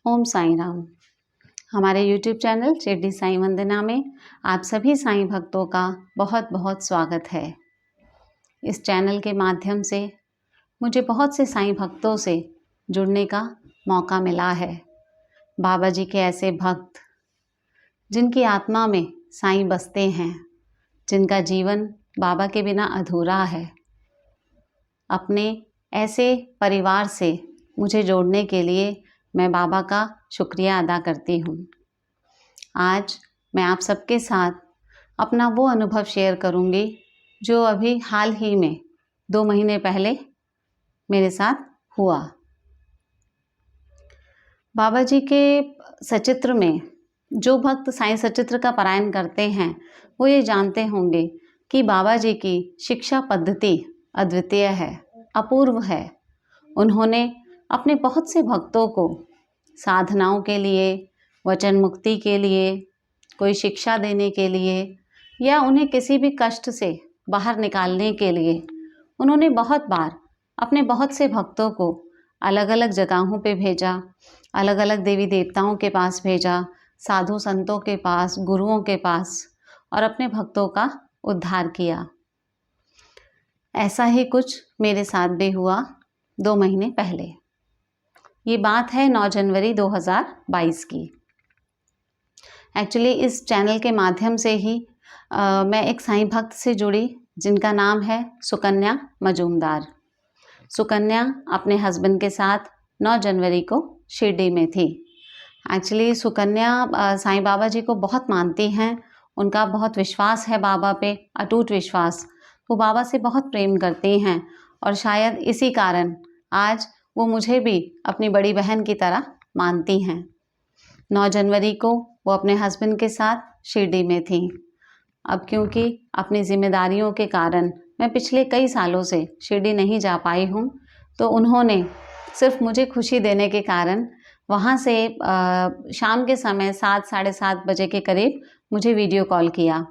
ओम साईं राम। हमारे YouTube channel Shirdi Sai वंदना में आप सभी साईं भक्तों का बहुत बहुत स्वागत है। इस चैनल के माध्यम से मुझे बहुत से साईं भक्तों से जुड़ने का मौका मिला है। बाबा जी के ऐसे भक्त जिनकी आत्मा में साईं बसते हैं, जिनका जीवन बाबा के बिना अधूरा है। अपने ऐसे परिवार से मुझे जोड़ने के लिए मैं बाबा का शुक्रिया अदा करती हूँ। आज मैं आप सबके साथ अपना वो अनुभव शेयर करूँगी जो अभी हाल ही में 2 महीने पहले मेरे साथ हुआ। बाबा जी के सचित्र में जो भक्त साईं सचित्र का पारायण करते हैं वो ये जानते होंगे कि बाबा जी की शिक्षा पद्धति अद्वितीय है, अपूर्व है। उन्होंने अपने बहुत से भक्तों को साधनाओं के लिए, वचन मुक्ति के लिए, कोई शिक्षा देने के लिए या उन्हें किसी भी कष्ट से बाहर निकालने के लिए उन्होंने बहुत बार अपने बहुत से भक्तों को अलग अलग जगहों पे भेजा, अलग अलग देवी देवताओं के पास भेजा, साधु संतों के पास, गुरुओं के पास, और अपने भक्तों का उद्धार किया। ऐसा ही कुछ मेरे साथ भी हुआ 2 महीने पहले। ये बात है 9 जनवरी 2022 की। एक्चुअली इस चैनल के माध्यम से ही मैं एक साईं भक्त से जुड़ी जिनका नाम है सुकन्या मजूमदार। सुकन्या अपने हस्बैंड के साथ 9 जनवरी को शिरडी में थी। एक्चुअली सुकन्या साईं बाबा जी को बहुत मानती हैं, उनका बहुत विश्वास है बाबा पे, अटूट विश्वास। वो बाबा से बहुत प्रेम करती हैं और शायद इसी कारण आज वो मुझे भी अपनी बड़ी बहन की तरह मानती हैं। 9 जनवरी को वो अपने हस्बैंड के साथ शिरडी में थी। अब क्योंकि अपनी जिम्मेदारियों के कारण मैं पिछले कई सालों से शिरडी नहीं जा पाई हूँ, तो उन्होंने सिर्फ मुझे खुशी देने के कारण वहाँ से शाम के समय 7 साढ़े 7 बजे के करीब मुझे वीडियो कॉल किया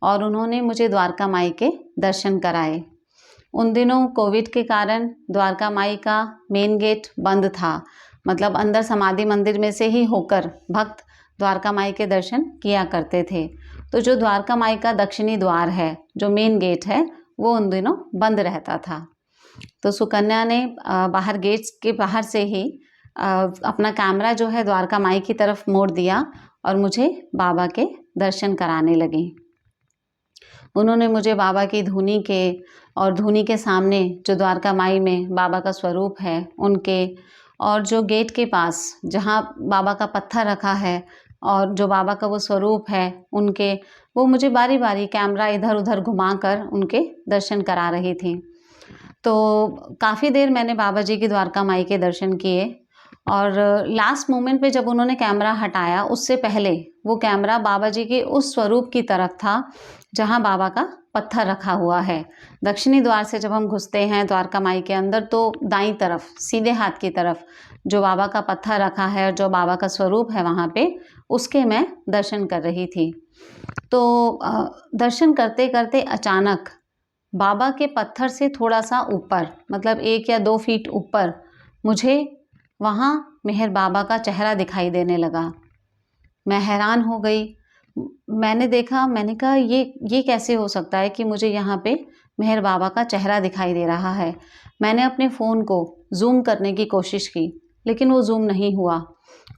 और उन्होंने मुझे द्वारका माई के दर्शन कराए। उन दिनों कोविड के कारण द्वारका माई का मेन गेट बंद था, मतलब अंदर समाधि मंदिर में से ही होकर भक्त द्वारका माई के दर्शन किया करते थे। तो जो द्वारका माई का दक्षिणी द्वार है, जो मेन गेट है, वो उन दिनों बंद रहता था। तो सुकन्या ने बाहर गेट्स के बाहर से ही अपना कैमरा जो है द्वारका माई की तरफ मोड़ दिया और मुझे बाबा के दर्शन कराने लगी। उन्होंने मुझे बाबा की धूनी के और धूनी के सामने जो द्वारका माई में बाबा का स्वरूप है उनके, और जो गेट के पास जहाँ बाबा का पत्थर रखा है और जो बाबा का वो स्वरूप है उनके, वो मुझे बारी बारी कैमरा इधर उधर घुमाकर उनके दर्शन करा रही थी। तो काफ़ी देर मैंने बाबा जी की द्वारका माई के दर्शन किए और लास्ट मोमेंट पे जब उन्होंने कैमरा हटाया, उससे पहले वो कैमरा बाबा जी के उस स्वरूप की तरफ था जहाँ बाबा का पत्थर रखा हुआ है। दक्षिणी द्वार से जब हम घुसते हैं द्वारका माई के अंदर, तो दाईं तरफ सीधे हाथ की तरफ जो बाबा का पत्थर रखा है और जो बाबा का स्वरूप है वहाँ पे, उसके मैं दर्शन कर रही थी। तो दर्शन करते करते अचानक बाबा के पत्थर से थोड़ा सा ऊपर, मतलब 1 या 2 फीट ऊपर, मुझे वहाँ मेहर बाबा का चेहरा दिखाई देने लगा। मैं हैरान हो गई। मैंने देखा, मैंने कहा ये कैसे हो सकता है कि मुझे यहाँ पे मेहर बाबा का चेहरा दिखाई दे रहा है। मैंने अपने फ़ोन को जूम करने की कोशिश की, लेकिन वो जूम नहीं हुआ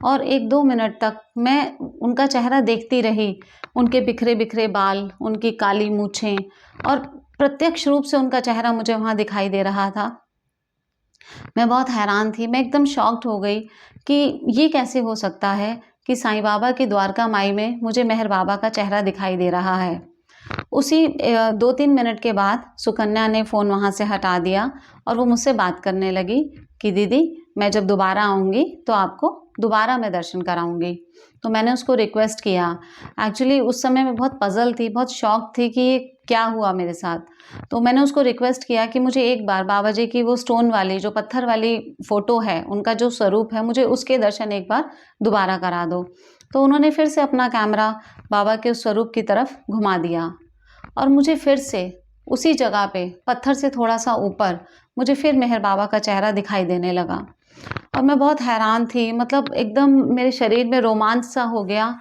और 1-2 मिनट तक मैं उनका चेहरा देखती रही। उनके बिखरे बिखरे बाल, उनकी काली मूँछें, और प्रत्यक्ष रूप से उनका चेहरा मुझे वहाँ दिखाई दे रहा था। मैं बहुत हैरान थी, मैं एकदम शॉक्ड हो गई कि ये कैसे हो सकता है कि साईं बाबा की द्वारका माई में मुझे मेहर बाबा का चेहरा दिखाई दे रहा है। उसी 2-3 मिनट के बाद सुकन्या ने फ़ोन वहाँ से हटा दिया और वो मुझसे बात करने लगी कि दीदी, मैं जब दोबारा आऊँगी तो आपको दोबारा मैं दर्शन कराऊँगी। तो मैंने उसको रिक्वेस्ट किया। एक्चुअली उस समय मैं बहुत पज़ल थी, बहुत शॉक थी कि ये क्या हुआ मेरे साथ। तो मैंने उसको रिक्वेस्ट किया कि मुझे एक बार बाबा जी की वो स्टोन वाली, जो पत्थर वाली फ़ोटो है, उनका जो स्वरूप है, मुझे उसके दर्शन एक बार दोबारा करा दो। तो उन्होंने फिर से अपना कैमरा बाबा के उस स्वरूप की तरफ घुमा दिया और मुझे फिर से उसी जगह पे पत्थर से थोड़ा सा ऊपर मुझे फिर मेहर बाबा का चेहरा दिखाई देने लगा। और मैं बहुत हैरान थी, मतलब एकदम मेरे शरीर में रोमांच सा हो गया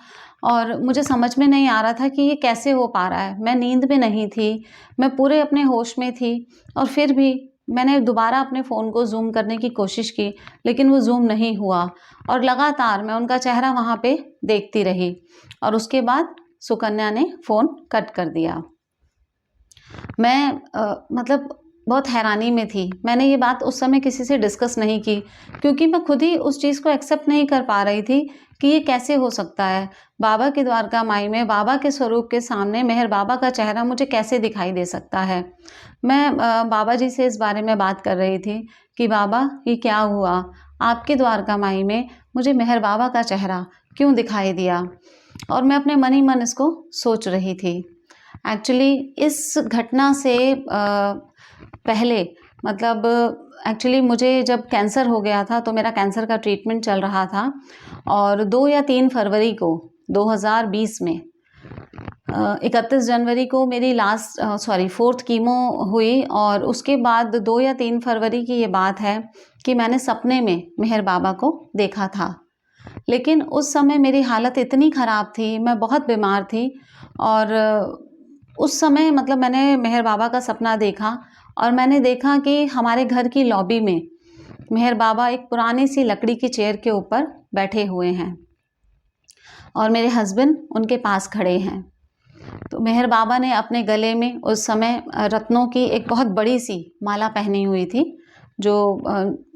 और मुझे समझ में नहीं आ रहा था कि ये कैसे हो पा रहा है। मैं नींद में नहीं थी, मैं पूरे अपने होश में थी और फिर भी मैंने दोबारा अपने फ़ोन को ज़ूम करने की कोशिश की, लेकिन वो ज़ूम नहीं हुआ और लगातार मैं उनका चेहरा वहाँ पे देखती रही और उसके बाद सुकन्या ने फ़ोन कट कर दिया। मैं मतलब बहुत हैरानी में थी। मैंने ये बात उस समय किसी से डिस्कस नहीं की क्योंकि मैं खुद ही उस चीज़ को एक्सेप्ट नहीं कर पा रही थी कि ये कैसे हो सकता है। बाबा की द्वारका माई में बाबा के स्वरूप के सामने मेहर बाबा का चेहरा मुझे कैसे दिखाई दे सकता है। मैं बाबा जी से इस बारे में बात कर रही थी कि बाबा ये क्या हुआ? आपकी द्वारका माई में मुझे मेहर बाबा का चेहरा क्यों दिखाई दिया? और मैं अपने मन ही मन इसको सोच रही थी। एक्चुअली इस घटना से पहले मतलब एक्चुअली मुझे जब कैंसर हो गया था तो मेरा कैंसर का ट्रीटमेंट चल रहा था और 2 या 3 फरवरी को 2020 में 31 जनवरी को मेरी लास्ट 4th कीमो हुई और उसके बाद 2 या 3 फरवरी की ये बात है कि मैंने सपने में मेहर बाबा को देखा था। लेकिन उस समय मेरी हालत इतनी ख़राब थी, मैं बहुत बीमार थी और उस समय मतलब मैंने मेहर बाबा का सपना देखा और मैंने देखा कि हमारे घर की लॉबी में मेहर बाबा एक पुरानी सी लकड़ी की चेयर के ऊपर बैठे हुए हैं और मेरे हस्बैंड उनके पास खड़े हैं। तो मेहर बाबा ने अपने गले में उस समय रत्नों की एक बहुत बड़ी सी माला पहनी हुई थी, जो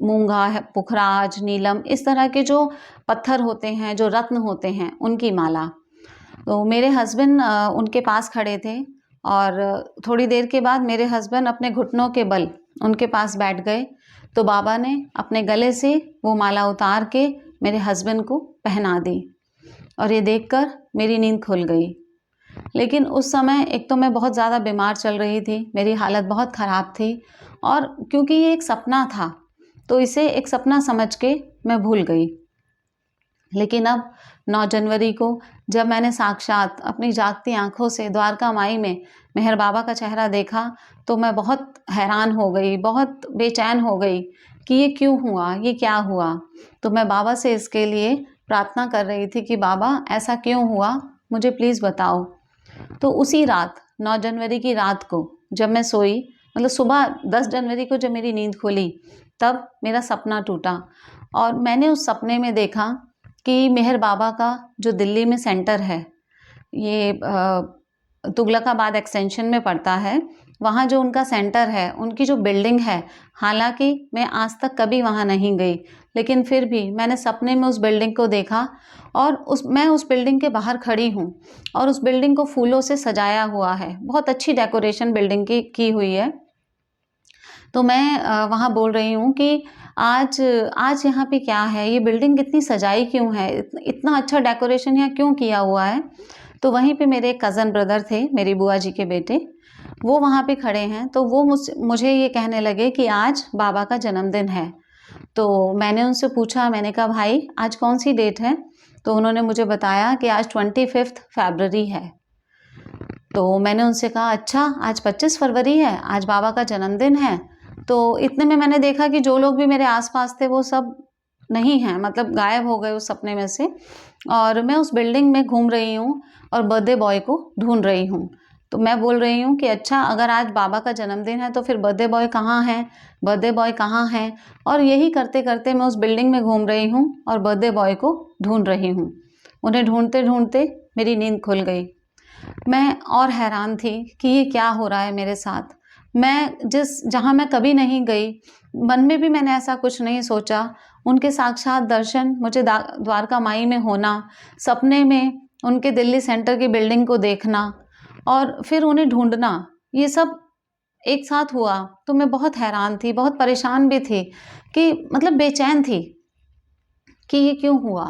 मूंगा है, पुखराज, नीलम, इस तरह के जो पत्थर होते हैं, जो रत्न होते हैं, उनकी माला। तो मेरे हस्बैंड उनके पास खड़े थे और थोड़ी देर के बाद मेरे हस्बैंड अपने घुटनों के बल उनके पास बैठ गए। तो बाबा ने अपने गले से वो माला उतार के मेरे हस्बैंड को पहना दी और ये देखकर मेरी नींद खुल गई। लेकिन उस समय एक तो मैं बहुत ज़्यादा बीमार चल रही थी, मेरी हालत बहुत ख़राब थी और क्योंकि ये एक सपना था तो इसे एक सपना समझ के मैं भूल गई। लेकिन अब 9 जनवरी को जब मैंने साक्षात अपनी जागती आँखों से द्वारका माई में मेहर बाबा का चेहरा देखा तो मैं बहुत हैरान हो गई, बहुत बेचैन हो गई कि ये क्यों हुआ, ये क्या हुआ? तो मैं बाबा से इसके लिए प्रार्थना कर रही थी कि बाबा ऐसा क्यों हुआ, मुझे प्लीज़ बताओ। तो उसी रात 9 जनवरी की रात को जब मैं सोई, मतलब सुबह 10 जनवरी को जब मेरी नींद खुली तब मेरा सपना टूटा और मैंने उस सपने में देखा कि मेहर बाबा का जो दिल्ली में सेंटर है, ये तुगलकाबाद एक्सटेंशन में पड़ता है, वहाँ जो उनका सेंटर है, उनकी जो बिल्डिंग है, हालांकि मैं आज तक कभी वहाँ नहीं गई, लेकिन फिर भी मैंने सपने में उस बिल्डिंग को देखा और मैं उस बिल्डिंग के बाहर खड़ी हूँ और उस बिल्डिंग को फूलों से सजाया हुआ है, बहुत अच्छी डेकोरेशन बिल्डिंग की हुई है। तो मैं वहाँ बोल रही हूँ कि आज आज यहाँ पे क्या है, ये बिल्डिंग इतनी सजाई क्यों है, इतना अच्छा डेकोरेशन यहाँ क्यों किया हुआ है? तो वहीं पे मेरे कज़न ब्रदर थे, मेरी बुआ जी के बेटे, वो वहाँ पे खड़े हैं। तो वो मुझे ये कहने लगे कि आज बाबा का जन्मदिन है। तो मैंने उनसे पूछा, मैंने कहा भाई आज कौन सी डेट है? तो उन्होंने मुझे बताया कि आज 25 फरवरी है। तो मैंने उनसे कहा अच्छा आज 25 फरवरी है, आज बाबा का जन्मदिन है। तो इतने में मैंने देखा कि जो लोग भी मेरे आसपास थे वो सब नहीं हैं, मतलब गायब हो गए उस सपने में से और मैं उस बिल्डिंग में घूम रही हूँ और बर्थडे बॉय को ढूंढ रही हूँ। तो मैं बोल रही हूँ कि अच्छा अगर आज बाबा का जन्मदिन है तो फिर बर्थडे बॉय कहाँ है, बर्थडे बॉय कहाँ है? और यही करते करते मैं उस बिल्डिंग में घूम रही हूँ और बर्थडे बॉय को ढूंढ रही हूँ। उन्हें ढूंढते ढूंढते मेरी नींद खुल गई। मैं और हैरान थी कि ये क्या हो रहा है मेरे साथ। मैं जहाँ मैं कभी नहीं गई, मन में भी मैंने ऐसा कुछ नहीं सोचा, उनके साक्षात दर्शन, मुझे द्वारका माई में होना, सपने में उनके दिल्ली सेंटर की बिल्डिंग को देखना और फिर उन्हें ढूंढना, ये सब एक साथ हुआ। तो मैं बहुत हैरान थी, बहुत परेशान भी थी कि मतलब बेचैन थी कि ये क्यों हुआ।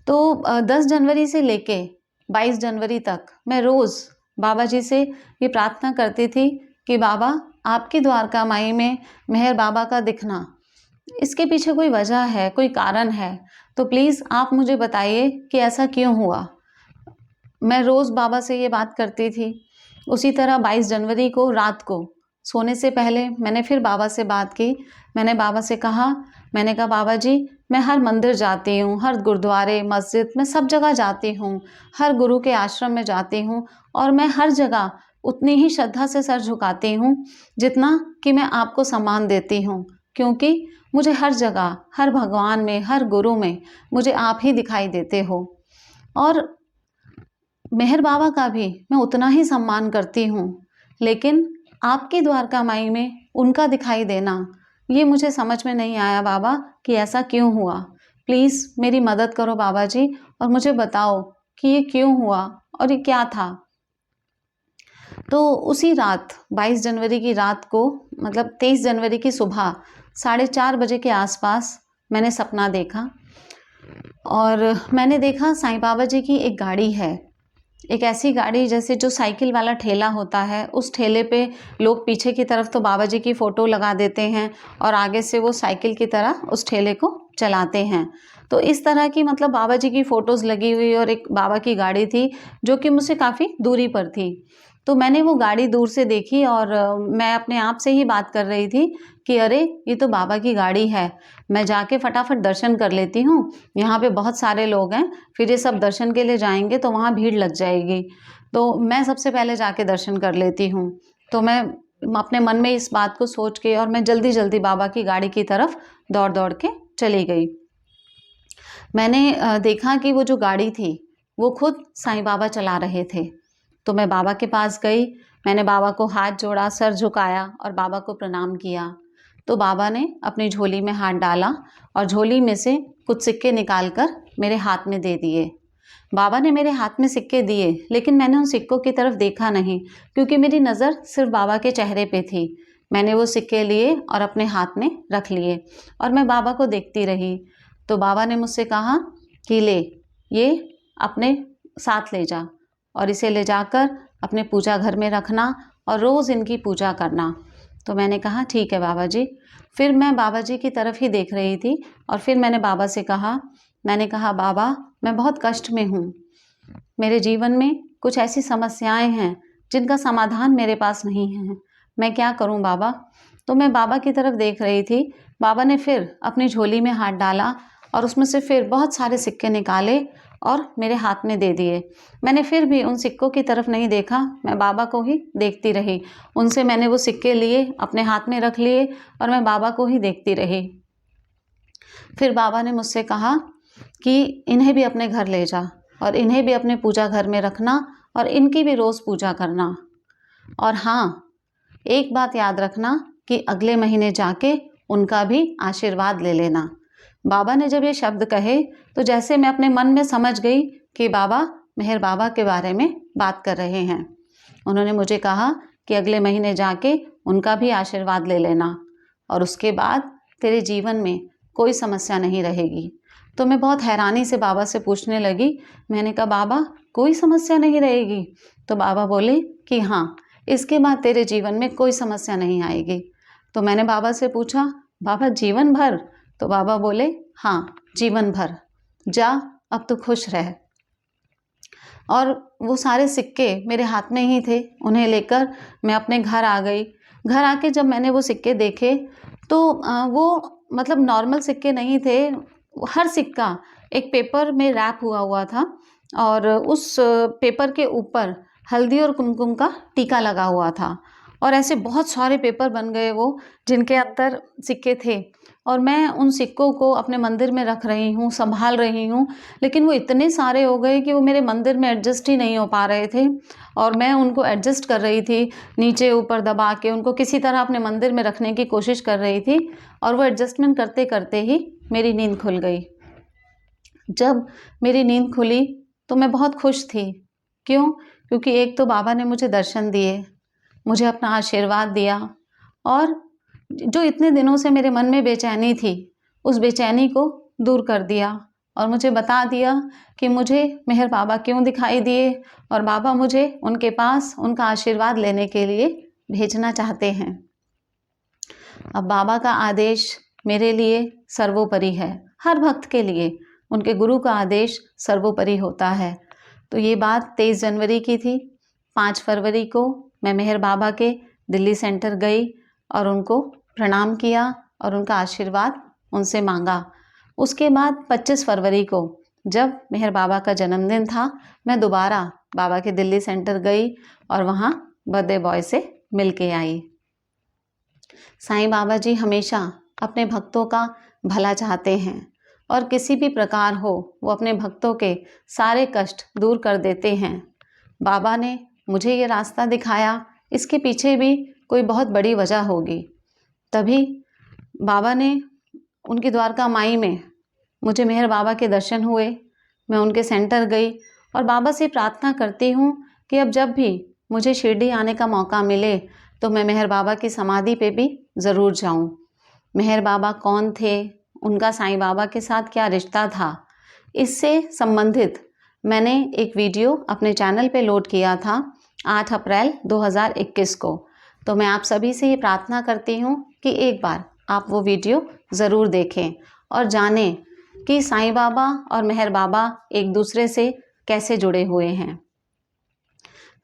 तो 10 जनवरी से लेके 22 जनवरी तक मैं रोज़ बाबा जी से ये प्रार्थना करती थी कि बाबा आपकी द्वारका माई में मेहर बाबा का दिखना, इसके पीछे कोई वजह है, कोई कारण है, तो प्लीज़ आप मुझे बताइए कि ऐसा क्यों हुआ। मैं रोज़ बाबा से ये बात करती थी। उसी तरह 22 जनवरी को रात को सोने से पहले मैंने फिर बाबा से बात की। मैंने बाबा से कहा मैंने कहा बाबा जी मैं हर मंदिर जाती हूँ, हर गुरुद्वारे मस्जिद मैं सब जगह जाती हूँ, हर गुरु के आश्रम में जाती हूँ और मैं हर जगह उतनी ही श्रद्धा से सर झुकाती हूँ जितना कि मैं आपको सम्मान देती हूँ, क्योंकि मुझे हर जगह, हर भगवान में, हर गुरु में मुझे आप ही दिखाई देते हो। और मेहर बाबा का भी मैं उतना ही सम्मान करती हूँ, लेकिन आपकी द्वारका माई में उनका दिखाई देना ये मुझे समझ में नहीं आया बाबा कि ऐसा क्यों हुआ। प्लीज़ मेरी मदद करो बाबा जी और मुझे बताओ कि ये क्यों हुआ और ये क्या था। तो उसी रात 22 जनवरी की रात को, मतलब 23 जनवरी की सुबह 4:30 बजे के आसपास मैंने सपना देखा और मैंने देखा साईं बाबा जी की एक गाड़ी है, एक ऐसी गाड़ी जैसे जो साइकिल वाला ठेला होता है, उस ठेले पे लोग पीछे की तरफ तो बाबा जी की फ़ोटो लगा देते हैं और आगे से वो साइकिल की तरह उस ठेले को चलाते हैं। तो इस तरह की मतलब बाबा जी की फ़ोटोज़ लगी हुई और एक बाबा की गाड़ी थी जो कि मुझसे काफ़ी दूरी पर थी। तो मैंने वो गाड़ी दूर से देखी और मैं अपने आप से ही बात कर रही थी कि अरे ये तो बाबा की गाड़ी है, मैं जाके फटाफट दर्शन कर लेती हूँ, यहाँ पे बहुत सारे लोग हैं, फिर ये सब दर्शन के लिए जाएंगे तो वहाँ भीड़ लग जाएगी, तो मैं सबसे पहले जाके दर्शन कर लेती हूँ। तो मैं अपने मन में इस बात को सोच के और मैं जल्दी जल्दी बाबा की गाड़ी की तरफ दौड़ दौड़ के चली गई। मैंने देखा कि वो जो गाड़ी थी वो खुद साईं बाबा चला रहे थे। तो मैं बाबा के पास गई, मैंने बाबा को हाथ जोड़ा, सर झुकाया और बाबा को प्रणाम किया। तो बाबा ने अपनी झोली में हाथ डाला और झोली में से कुछ सिक्के निकाल कर मेरे हाथ में दे दिए। बाबा ने मेरे हाथ में सिक्के दिए, लेकिन मैंने उन सिक्कों की तरफ देखा नहीं, क्योंकि मेरी नज़र सिर्फ बाबा के चेहरे पे थी। मैंने वो सिक्के लिए और अपने हाथ में रख लिए और मैं बाबा को देखती रही। तो बाबा ने मुझसे कहा कि ले, ये अपने साथ ले जा और इसे ले जाकर अपने पूजा घर में रखना और रोज़ इनकी पूजा करना। तो मैंने कहा ठीक है बाबा जी। फिर मैं बाबा जी की तरफ ही देख रही थी और फिर मैंने बाबा से कहा, मैंने कहा बाबा मैं बहुत कष्ट में हूँ, मेरे जीवन में कुछ ऐसी समस्याएं हैं जिनका समाधान मेरे पास नहीं है, मैं क्या करूँ बाबा। तो मैं बाबा की तरफ देख रही थी। बाबा ने फिर अपनी झोली में हाथ डाला और उसमें से फिर बहुत सारे सिक्के निकाले और मेरे हाथ में दे दिए। मैंने फिर भी उन सिक्कों की तरफ नहीं देखा, मैं बाबा को ही देखती रही। उनसे मैंने वो सिक्के लिए, अपने हाथ में रख लिए और मैं बाबा को ही देखती रही। फिर बाबा ने मुझसे कहा कि इन्हें भी अपने घर ले जा और इन्हें भी अपने पूजा घर में रखना और इनकी भी रोज़ पूजा करना। और हाँ, एक बात याद रखना कि अगले महीने जाके उनका भी आशीर्वाद ले लेना। बाबा ने जब ये शब्द कहे तो जैसे मैं अपने मन में समझ गई कि बाबा मेहर बाबा के बारे में बात कर रहे हैं। उन्होंने मुझे कहा कि अगले महीने जाके उनका भी आशीर्वाद ले लेना और उसके बाद तेरे जीवन में कोई समस्या नहीं रहेगी। तो मैं बहुत हैरानी से बाबा से पूछने लगी, मैंने कहा बाबा कोई समस्या नहीं रहेगी? तो बाबा बोले कि हाँ, इसके बाद तेरे जीवन में कोई समस्या नहीं आएगी। तो मैंने बाबा से पूछा बाबा जीवन भर? तो बाबा बोले हाँ, जीवन भर, जा अब तो खुश रह। और वो सारे सिक्के मेरे हाथ में ही थे, उन्हें लेकर मैं अपने घर आ गई। घर आके जब मैंने वो सिक्के देखे तो वो मतलब नॉर्मल सिक्के नहीं थे, हर सिक्का एक पेपर में रैप हुआ था और उस पेपर के ऊपर हल्दी और कुमकुम का टीका लगा हुआ था और ऐसे बहुत सारे पेपर बन गए वो, जिनके अंदर सिक्के थे और मैं उन सिक्कों को अपने मंदिर में रख रही हूँ, संभाल रही हूँ, लेकिन वो इतने सारे हो गए कि वो मेरे मंदिर में एडजस्ट ही नहीं हो पा रहे थे और मैं उनको एडजस्ट कर रही थी, नीचे ऊपर दबा के उनको किसी तरह अपने मंदिर में रखने की कोशिश कर रही थी और वो एडजस्टमेंट करते करते ही मेरी नींद खुल गई। जब मेरी नींद खुली तो मैं बहुत खुश थी। क्यों? क्योंकि एक तो बाबा ने मुझे दर्शन दिए, मुझे अपना आशीर्वाद दिया और जो इतने दिनों से मेरे मन में बेचैनी थी, उस बेचैनी को दूर कर दिया और मुझे बता दिया कि मुझे मेहर बाबा क्यों दिखाई दिए और बाबा मुझे उनके पास उनका आशीर्वाद लेने के लिए भेजना चाहते हैं। अब बाबा का आदेश मेरे लिए सर्वोपरि है, हर भक्त के लिए उनके गुरु का आदेश सर्वोपरि होता है। तो ये बात 23 जनवरी की थी। 5 फरवरी को मैं मेहर बाबा के दिल्ली सेंटर गई और उनको प्रणाम किया और उनका आशीर्वाद उनसे मांगा। उसके बाद 25 फरवरी को जब मेहर बाबा का जन्मदिन था, मैं दोबारा बाबा के दिल्ली सेंटर गई और वहाँ बर्थडे बॉय से मिल के आई। साईं बाबा जी हमेशा अपने भक्तों का भला चाहते हैं और किसी भी प्रकार हो वो अपने भक्तों के सारे कष्ट दूर कर देते हैं। बाबा ने मुझे ये रास्ता दिखाया, इसके पीछे भी कोई बहुत बड़ी वजह होगी। तभी बाबा ने उनकी द्वारका माई में मुझे मेहर बाबा के दर्शन हुए। मैं उनके सेंटर गई और बाबा से प्रार्थना करती हूँ कि अब जब भी मुझे शिरडी आने का मौका मिले तो मैं मेहर बाबा की समाधि पे भी ज़रूर जाऊँ। मेहर बाबा कौन थे, उनका साईं बाबा के साथ क्या रिश्ता था, इससे संबंधित मैंने एक वीडियो अपने चैनल पे लोड किया था 8 अप्रैल 2021 को। तो मैं आप सभी से ये प्रार्थना करती हूँ कि एक बार आप वो वीडियो ज़रूर देखें और जानें कि साईं बाबा और मेहर बाबा एक दूसरे से कैसे जुड़े हुए हैं।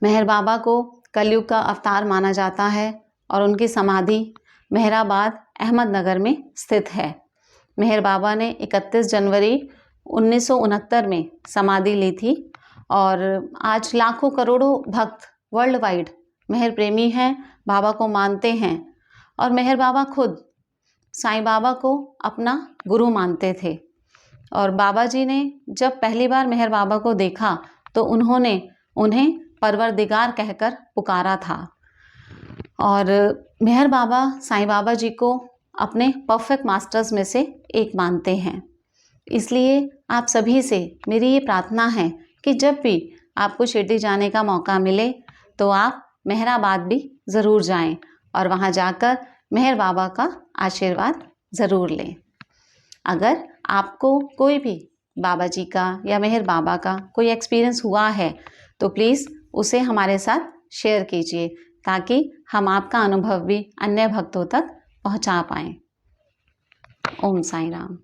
मेहर बाबा को कलयुग का अवतार माना जाता है और उनकी समाधि मेहराबाद अहमदनगर में स्थित है। मेहर बाबा ने 31 जनवरी 1969 में समाधि ली थी और आज लाखों करोड़ों भक्त वर्ल्ड वाइड मेहर प्रेमी हैं, बाबा को मानते हैं और मेहर बाबा खुद साईं बाबा को अपना गुरु मानते थे। और बाबा जी ने जब पहली बार मेहर बाबा को देखा तो उन्होंने उन्हें परवरदिगार कहकर पुकारा था और मेहर बाबा साईं बाबा जी को अपने परफेक्ट मास्टर्स में से एक मानते हैं। इसलिए आप सभी से मेरी ये प्रार्थना है कि जब भी आपको शिरडी जाने का मौका मिले तो आप मेहराबाद भी ज़रूर जाएं और वहाँ जाकर मेहर बाबा का आशीर्वाद ज़रूर लें। अगर आपको कोई भी बाबा जी का या मेहर बाबा का कोई एक्सपीरियंस हुआ है तो प्लीज़ उसे हमारे साथ शेयर कीजिए ताकि हम आपका अनुभव भी अन्य भक्तों तक पहुंचा पाएं। ओम साईं राम।